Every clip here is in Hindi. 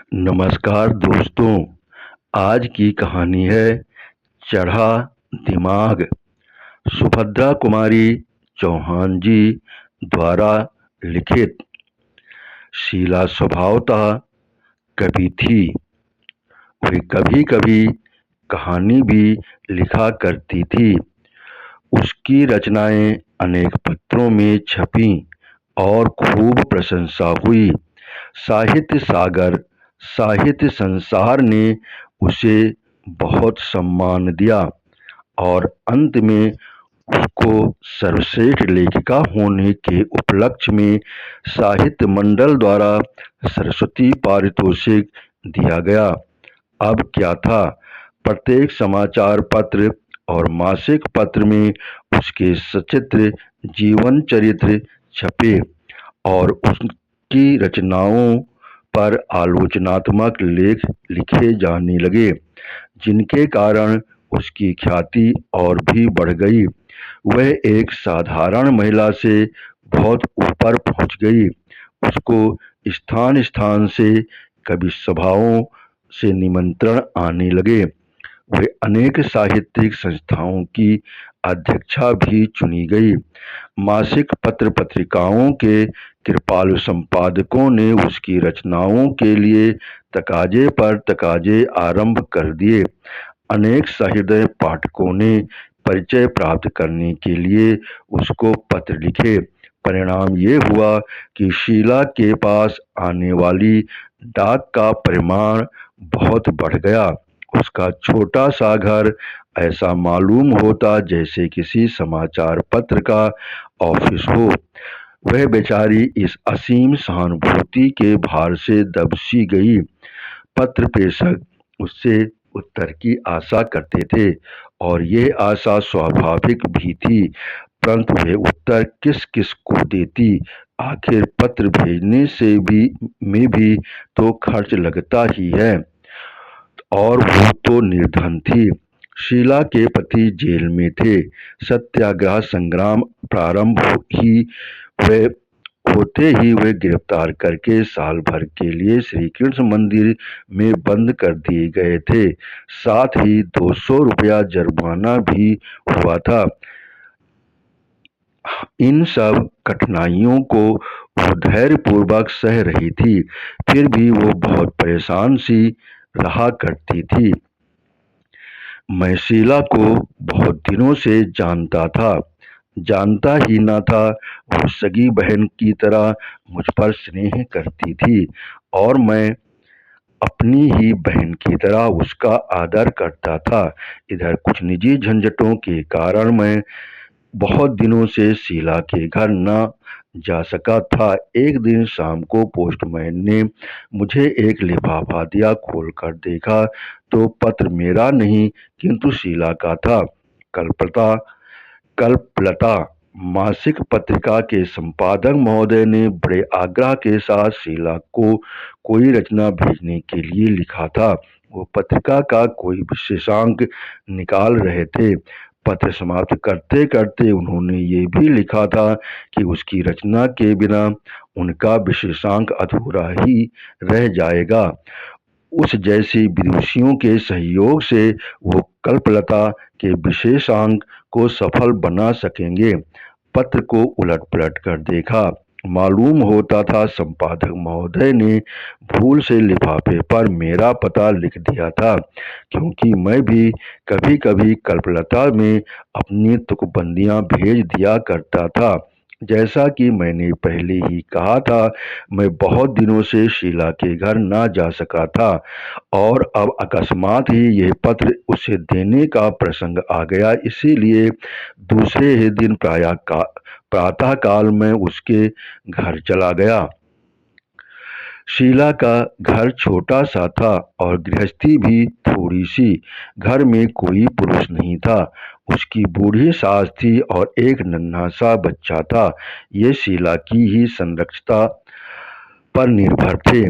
नमस्कार दोस्तों। आज की कहानी है चढ़ा दिमाग। सुभद्रा कुमारी चौहान जी द्वारा लिखित। शीला स्वभावतः कवि थी। वे कभी कभी कहानी भी लिखा करती थी। उसकी रचनाएं अनेक पत्रों में छपीं और खूब प्रशंसा हुई। साहित्य सागर, साहित्य संसार ने उसे बहुत सम्मान दिया और अंत में उसको सर्वश्रेष्ठ लेखिका होने के उपलक्ष्य में साहित्य मंडल द्वारा सरस्वती पारितोषिक दिया गया। अब क्या था, प्रत्येक समाचार पत्र और मासिक पत्र में उसके सचित्र जीवन चरित्र छपे और उसकी रचनाओं पर आलोचनात्मक लेख लिखे जाने लगे, जिनके कारण उसकी ख्याति और भी बढ़ गई। वह एक साधारण महिला से बहुत ऊपर पहुंच गई। उसको स्थान स्थान से कवि सभाओं से निमंत्रण आने लगे। वे अनेक साहित्यिक संस्थाओं की अध्यक्षा भी चुनी गई। मासिक पत्र पत्रिकाओं के कृपालु संपादकों ने उसकी रचनाओं के लिए तकाजे पर तकाजे आरंभ कर दिए। अनेक सहृदय पाठकों ने परिचय प्राप्त करने के लिए उसको पत्र लिखे। परिणाम ये हुआ कि शीला के पास आने वाली डाक का परिमाण बहुत बढ़ गया। उसका छोटा सा घर ऐसा मालूम होता जैसे किसी समाचार पत्र का ऑफिस हो। वह बेचारी इस असीम सहानुभूति के भार से दब सी गई। पत्र प्रेषक उससे उत्तर की आशा करते थे और यह आशा स्वाभाविक भी थी, परंतु वह उत्तर किस किस को देती। आखिर पत्र भेजने से भी तो खर्च लगता ही है, और वो तो निर्धन थी। शीला के पति जेल में थे। सत्याग्रह संग्राम प्रारंभ ही वे होते ही वे गिरफ्तार करके साल भर के लिए श्री कृष्ण मंदिर में बंद कर दिए गए थे। साथ ही 200 रुपया जुर्माना भी हुआ था। इन सब कठिनाइयों को वो धैर्यपूर्वक सह रही थी। फिर भी वो बहुत परेशान सी रहा करती थी। मैं शीला को बहुत दिनों से जानता था। जानता ही न था, वो सगी बहन की तरह मुझ पर स्नेह करती थी और मैं अपनी ही बहन की तरह उसका आदर करता था। इधर कुछ निजी झंझटों के कारण मैं बहुत दिनों से शीला के घर न जा सका था। एक दिन शाम को पोस्टमैन ने मुझे एक लिफाफा दिया। खोलकर देखा तो पत्र मेरा नहीं किंतु शीला का था। कल्पता कल्पलता मासिक पत्रिका के संपादक महोदय ने बड़े आग्रह के साथ शीला को कोई रचना भेजने के लिए लिखा था। वो पत्रिका का कोई विशेषांक निकाल रहे थे। पत्र समाप्त करते करते उन्होंने ये भी लिखा था कि उसकी रचना के बिना उनका विशेषांक अधूरा ही रह जाएगा। उस जैसी विदुषियों के सहयोग से वो कल्पलता के विशेषांक को सफल बना सकेंगे। पत्र को उलट पलट कर देखा। मालूम होता था संपादक महोदय ने भूल से लिफाफे पर मेरा पता लिख दिया था, क्योंकि मैं भी कभी कभी कल्पलता में अपनी तुकबंदियां भेज दिया करता था। जैसा कि मैंने पहले ही कहा था, मैं बहुत दिनों से शीला के घर ना जा सका था और अब अकस्मात ही यह पत्र उसे देने का प्रसंग आ गया। इसीलिए दूसरे ही दिन प्रातः काल में उसके घर चला गया। शीला का घर छोटा सा था और गृहस्थी भी थोड़ी सी। घर में कोई पुरुष नहीं था। उसकी बूढ़ी सास थी और एक नन्हा सा बच्चा था। ये शीला की ही संरक्षता पर निर्भर थे।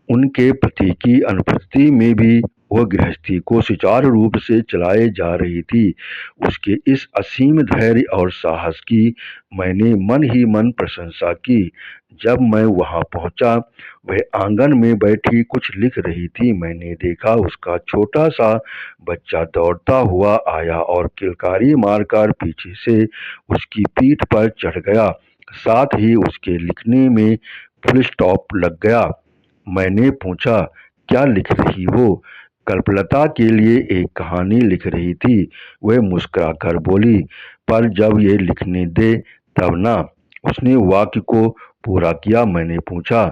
उनके पति की अनुपस्थिति में भी वह गृहस्थी को सुचारू रूप से चलाए जा रही थी। उसके इस असीम धैर्य और साहस की मैंने मन ही मन प्रशंसा की। जब मैं वहां पहुंचा, वह आंगन में बैठी कुछ लिख रही थी। मैंने देखा उसका छोटा सा बच्चा दौड़ता हुआ आया और किलकारी मारकर पीछे से उसकी पीठ पर चढ़ गया। साथ ही उसके लिखने में फुल स्टॉप लग गया। मैंने पूछा, क्या लिख रही हो? कल्पलता के लिए एक कहानी लिख रही थी। वह मुस्कुराकर बोली, पर जब ये लिखने दे तब ना। उसने वाक्य को पूरा किया। मैंने पूछा,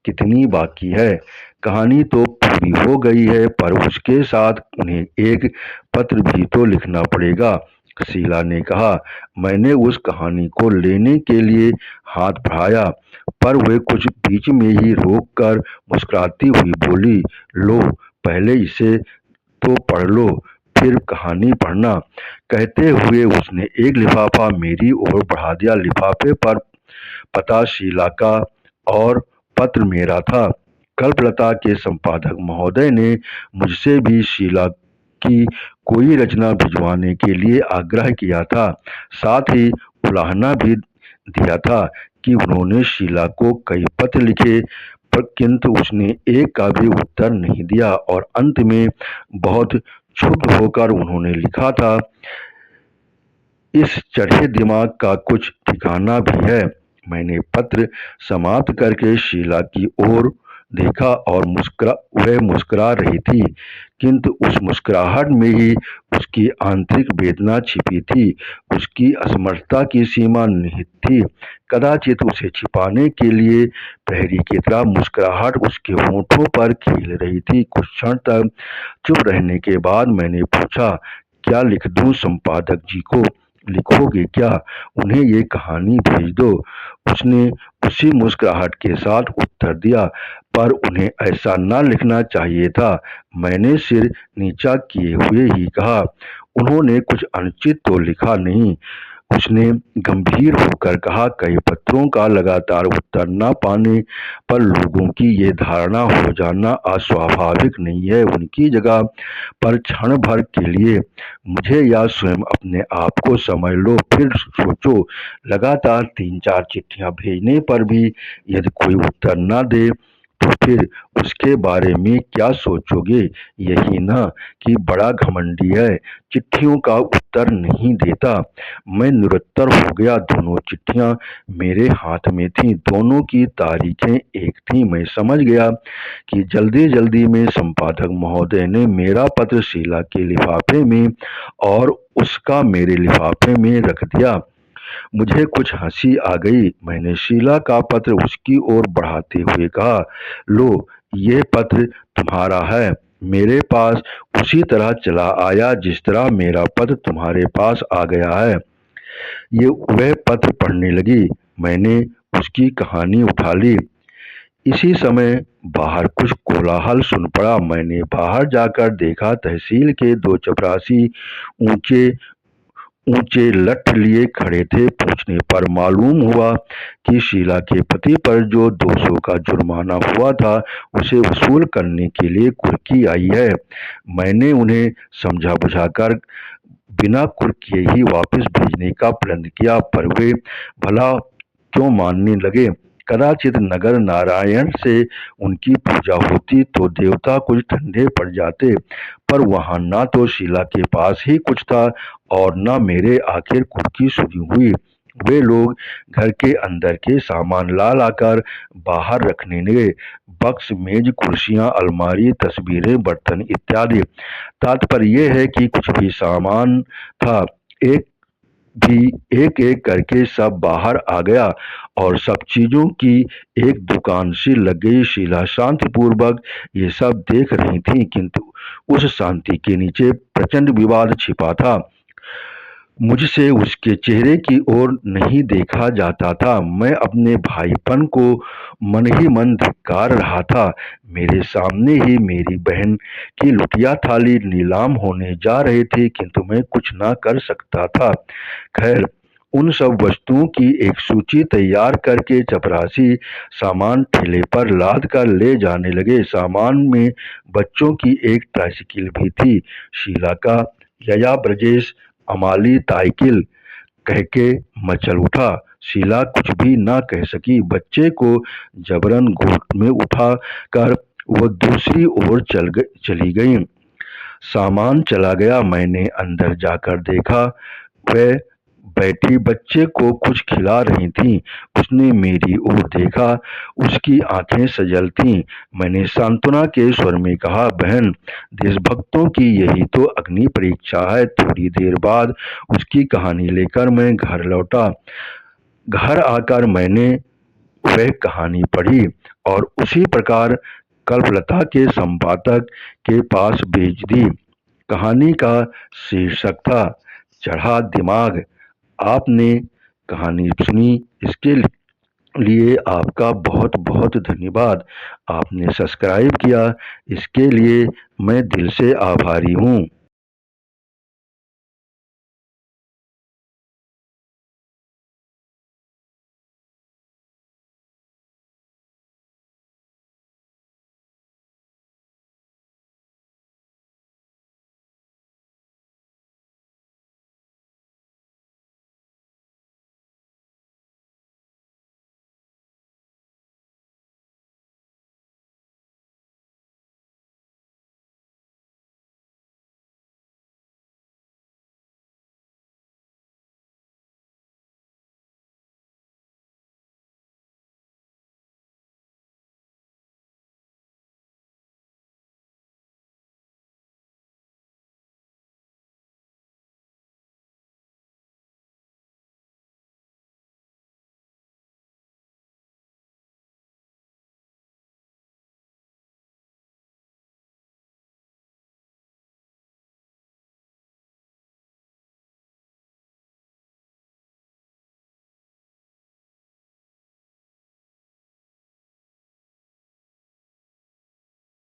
कितनी बाकी है? कहानी तो पूरी हो गई है, पर उसके साथ उन्हें एक पत्र भी तो लिखना पड़ेगा। शीला ने कहा। मैंने उस कहानी को लेने के लिए हाथ बढ़ाया, पर वे कुछ बीच में ही रोक कर मुस्कुराती हुई बोली, लो, पहले इसे तो पढ़ लो, फिर कहानी पढ़ना। कहते हुए उसने एक लिफाफा मेरी ओर बढ़ा दिया। लिफाफे पर पता शीला का और पत्र मेरा था। कल्पलता के संपादक महोदय ने मुझसे भी शीला की कोई रचना भिजवाने के लिए आग्रह किया था। साथ ही उलाहना भी दिया था कि उन्होंने शीला को कई पत्र लिखे, पर किंतु उसने एक का भी उत्तर नहीं दिया। और अंत में बहुत क्षुब्ध होकर उन्होंने लिखा था, इस चढ़े दिमाग का कुछ ठिकाना भी है। मैंने पत्र समाप्त करके शीला की ओर देखा और वह मुस्कुरा रही थी, किंतु उस मुस्कुराहट में ही उसकी आंतरिक वेदना छिपी थी। उसकी असमर्थता की सीमा निहित थी। कदाचित उसे छिपाने के लिए प्रहरी की तरह मुस्कुराहट उसके होठों पर खिल रही थी। कुछ क्षण तक चुप रहने के बाद मैंने पूछा, क्या लिख दूं संपादक जी को? लिखोगे क्या? उन्हें ये कहानी भेज दो। उसने उसी मुस्कुराहट के साथ उत्तर दिया, पर उन्हें ऐसा न लिखना चाहिए था। मैंने सिर नीचा किए हुए ही कहा, उन्होंने कुछ अनुचित तो लिखा नहीं। उसने गंभीर होकर कहा, कई पत्रों का लगातार उत्तर न पाने पर लोगों की ये धारणा हो जाना अस्वाभाविक नहीं है। उनकी जगह पर क्षण भर के लिए मुझे या स्वयं अपने आप को समझ लो, फिर सोचो। लगातार 3-4 चिट्ठियां भेजने पर भी यदि कोई उत्तर न दे तो फिर उसके बारे में क्या सोचोगे? यही ना कि बड़ा घमंडी है, चिट्ठियों का उत्तर नहीं देता। मैं निरुत्तर हो गया। दोनों चिट्ठियां मेरे हाथ में थीं। दोनों की तारीखें एक थीं। मैं समझ गया कि जल्दी जल्दी में संपादक महोदय ने मेरा पत्र शीला के लिफाफे में और उसका मेरे लिफाफे में रख दिया। मुझे कुछ हंसी आ गई। मैंने शीला का पत्र उसकी ओर बढ़ाते हुए कहा, लो, ये पत्र तुम्हारा है। मेरे पास उसी तरह चला आया जिस तरह मेरा पत्र तुम्हारे पास आ गया है। ये वह पत्र पढ़ने लगी। मैंने उसकी कहानी उठा ली। इसी समय बाहर कुछ कोलाहल सुन पड़ा। मैंने बाहर जाकर देखा, तहसील के 2 चपरासी ऊंचे ऊंचे लठ लिए खड़े थे। पूछने पर मालूम हुआ कि शीला के पति पर जो 200 का जुर्माना हुआ था, उसे वसूल करने के लिए कुर्की आई है। मैंने उन्हें समझा बुझाकर बिना कुर्की ही वापस भेजने का प्रयत्न किया, पर वे भला क्यों मानने लगे। कदाचित नगर नारायण से उनकी पूजा होती तो देवता कुछ ठंडे पड़ जाते, पर वहां ना तो शीला के पास ही कुछ था और न मेरे। आखिर कुर्की शुरू हुई। वे लोग घर के अंदर के सामान ला लाकर बाहर रखने लगे, बक्स, मेज, कुर्सियां, अलमारी, तस्वीरें, बर्तन इत्यादि। तात्पर्य यह है कि कुछ भी सामान था, एक भी एक एक करके सब बाहर आ गया और सब चीजों की एक दुकान सी लग गई। शीला शांतिपूर्वक ये सब देख रही थी, किंतु उस शांति के नीचे प्रचंड विवाद छिपा था। मुझसे उसके चेहरे की ओर नहीं देखा जाता था। मैं अपने भाईपन को मन ही मन धिक्कार रहा था। मेरे सामने ही मेरी बहन की लुटिया थाली नीलाम होने जा रही थी, किंतु मैं कुछ ना कर सकता था। खैर, उन सब वस्तुओं की एक सूची तैयार करके चपरासी सामान ठेले पर लाद कर ले जाने लगे। सामान में बच्चों की एक ट्राइसिकल भी थी। शीला का यया ब्रजेश अमाली ताइकिल कहके मचल उठा। शीला कुछ भी ना कह सकी। बच्चे को जबरन गोद में उठा कर वो दूसरी ओर चली गई। सामान चला गया। मैंने अंदर जाकर देखा, वह बैठी बच्चे को कुछ खिला रही थी। उसने मेरी ओर देखा, उसकी आंखें सजल थीं। मैंने सांत्वना के स्वर में कहा, बहन, देशभक्तों की यही तो अग्नि परीक्षा है। थोड़ी देर बाद उसकी कहानी लेकर मैं घर लौटा। घर आकर मैंने वह कहानी पढ़ी और उसी प्रकार कल्पलता के संपादक के पास भेज दी। कहानी का शीर्षक था चढ़ा दिमाग। आपने कहानी सुनी, इसके लिए आपका बहुत बहुत धन्यवाद। आपने सब्सक्राइब किया, इसके लिए मैं दिल से आभारी हूँ।